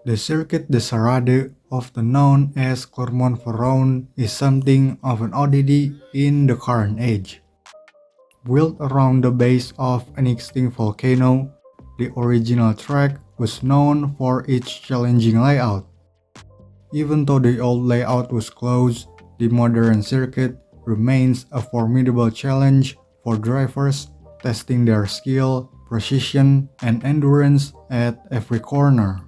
The Circuit des Charades, often known as Clermont-Ferrand, is something of an oddity in the current age. Built around the base of an extinct volcano, the original track was known for its challenging layout. Even though the old layout was closed, the modern circuit remains a formidable challenge for drivers testing their skill, precision, and endurance at every corner.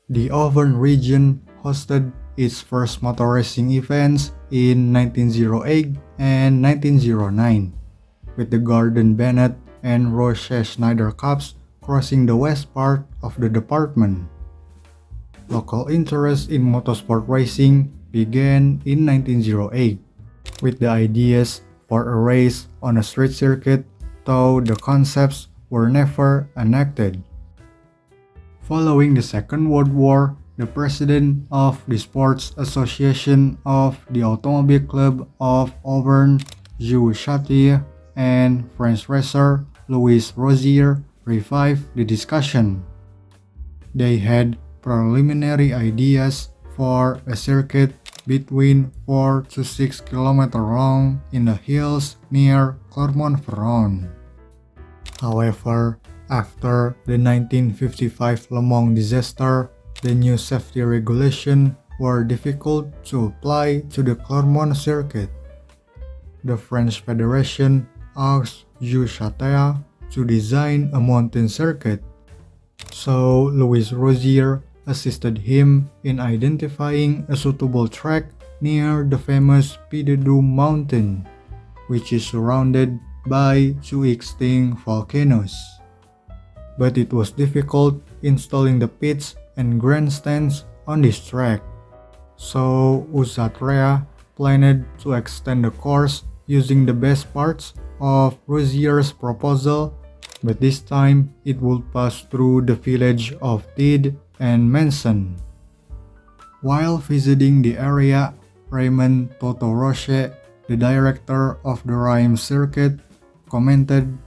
The Auvergne region hosted its first motor racing events in 1908 and 1909, with the Gordon Bennett and Roche Schneider Cups crossing the west part of the department. Local interest in motorsport racing began in 1908, with the ideas for a race on a street circuit, though the concepts were never enacted. Following the Second World War, the president of the Sports Association of the Automobile Club of Auvergne, Jules Chatier, and French racer Louis Rosier revived the discussion. They had preliminary ideas for a circuit between 4 to 6 km long in the hills near Clermont-Ferrand. However, after the 1955 Le Mans disaster, the new safety regulations were difficult to apply to the Clermont circuit. The French Federation asked Jules Chatier to design a mountain circuit, so Louis Rosier assisted him in identifying a suitable track near the famous Puy de Dôme mountain, which is surrounded by two extinct volcanoes. But it was difficult installing the pits and grandstands on this track, so Usatrea planned to extend the course using the best parts of Rosier's proposal, but this time it would pass through the village of Tied and Manson. While visiting the area, Raymond Toto Roche, the director of the Reims circuit, commented,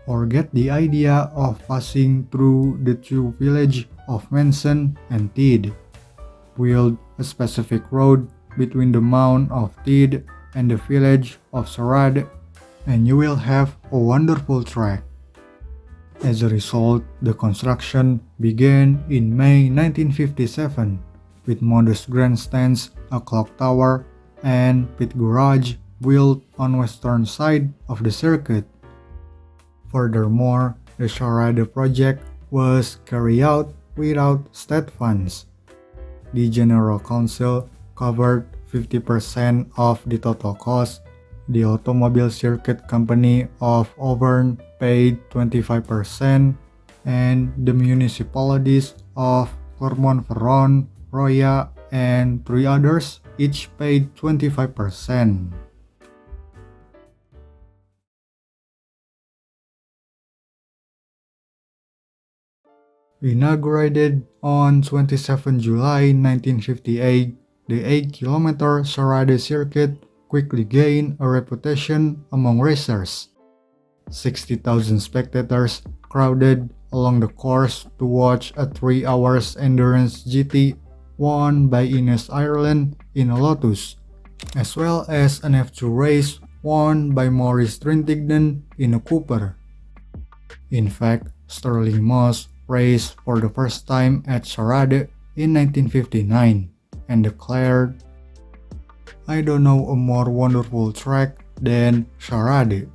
"Forget the idea of passing through the two villages of Manson and Tied. Build a specific road between the Mount of Tied and the village of Charades, and you will have a wonderful track." As a result, the construction began in May 1957 with modest grandstands, a clock tower, and pit garage built on western side of the circuit. Furthermore, the Charades project was carried out without state funds. The General Council covered 50% of the total cost. The Automobile Circuit Company of Auvergne paid 25%, and the municipalities of Clermont-Ferrand, Roya, and three others each paid 25%. Inaugurated on 27 July 1958, the 8-kilometer Charades circuit quickly gained a reputation among racers. 60,000 spectators crowded along the course to watch a 3-hour endurance GT won by Ines Ireland in a Lotus, as well as an F2 race won by Maurice Trintignant in a Cooper. In fact, Stirling Moss raced for the first time at Charades in 1959 and declared, "I don't know a more wonderful track than Charades."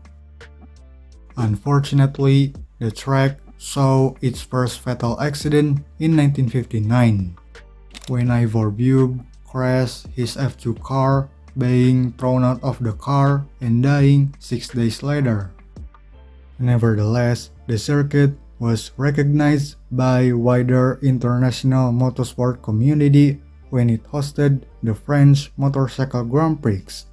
Unfortunately, the track saw its first fatal accident in 1959, when Ivor Bube crashed his F2 car, being thrown out of the car and dying 6 days later. Nevertheless, the circuit was recognized by wider international motorsport community when it hosted the French Motorcycle Grand Prix.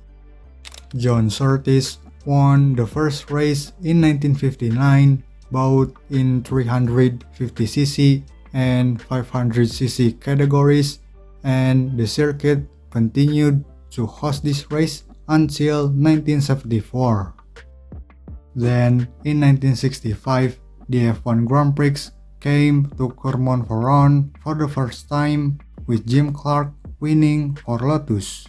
John Surtees won the first race in 1959, both in 350cc and 500cc categories, and the circuit continued to host this race until 1974. Then, in 1965, the F1 Grand Prix came to Clermont-Ferrand for the first time, with Jim Clark winning for Lotus.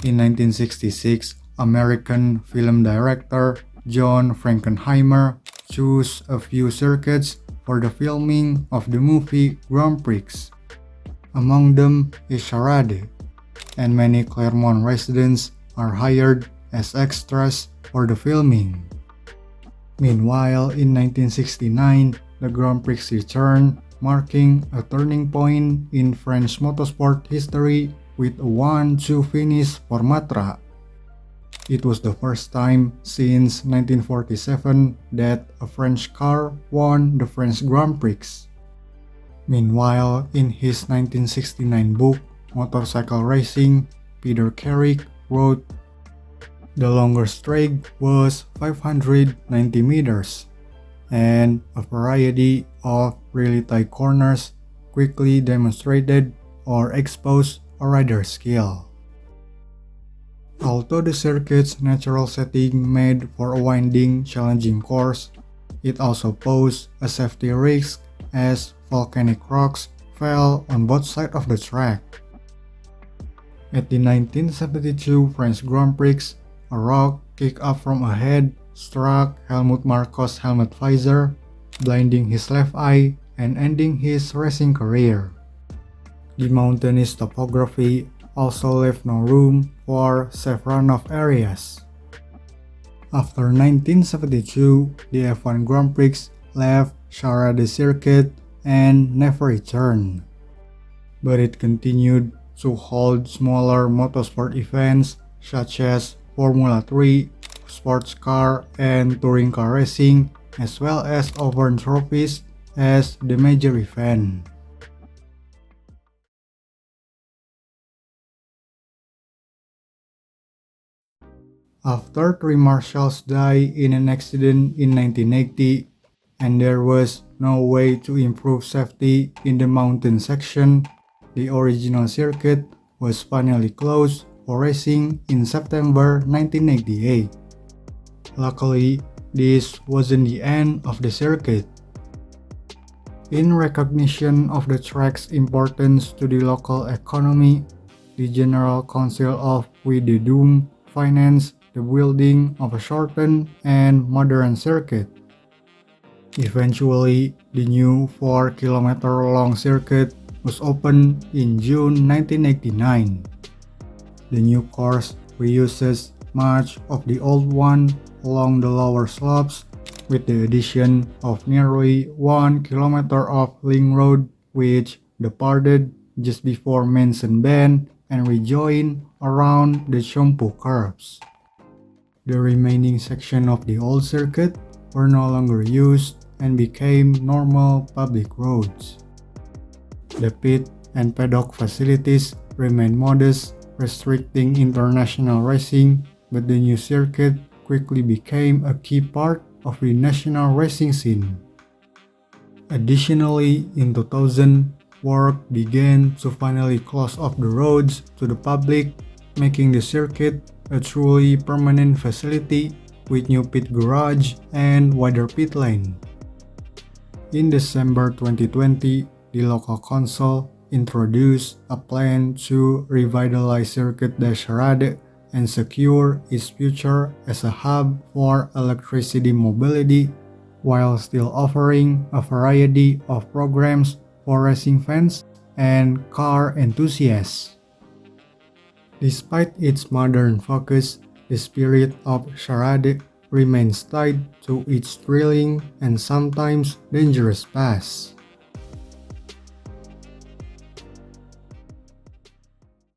In 1966, American film director John Frankenheimer chose a few circuits for the filming of the movie Grand Prix. Among them is Charade, and many Clermont residents are hired as extras for the filming. Meanwhile, in 1969, the Grand Prix returned, marking a turning point in French motorsport history with a 1-2 finish for Matra. It was the first time since 1947 that a French car won the French Grand Prix. Meanwhile, in his 1969 book, Motorcycle Racing, Peter Carrick wrote, "The longest straight was 590 meters, and a variety of really tight corners quickly demonstrated or exposed a rider's skill." Although the circuit's natural setting made for a winding, challenging course, it also posed a safety risk as volcanic rocks fell on both sides of the track. At the 1972 French Grand Prix, a rock kicked up from ahead struck Helmut Marko's helmet visor, blinding his left eye and ending his racing career. The mountainous topography also left no room for safe runoff areas. After 1972, the F1 Grand Prix left Charade circuit and never returned, but it continued to hold smaller motorsport events such as Formula 3, sports car and touring car racing, as well as Auburn trophies as the major event. After three marshals died in an accident in 1980, and there was no way to improve safety in the mountain section, the original circuit was finally closed for racing in September 1988. Luckily, this wasn't the end of the circuit. In recognition of the track's importance to the local economy, the General Council of Puy de Dôme financed the building of a shortened and modern circuit. Eventually, the new 4-kilometer-long circuit was opened in June 1989. The new course reuses much of the old one along the lower slopes, with the addition of nearly 1 kilometer of link road, which departed just before Manson Bend and rejoined around the Chompu curves. The remaining section of the old circuit were no longer used and became normal public roads. The pit and paddock facilities remained modest, restricting international racing, but the new circuit quickly became a key part of the national racing scene. Additionally, in 2000, work began to finally close off the roads to the public, making the circuit a truly permanent facility with new pit garage and wider pit lane. In December 2020, the local council introduced a plan to revitalize Circuit des Charades and secure its future as a hub for electricity mobility, while still offering a variety of programs for racing fans and car enthusiasts. Despite its modern focus, the spirit of Charade remains tied to its thrilling and sometimes dangerous past.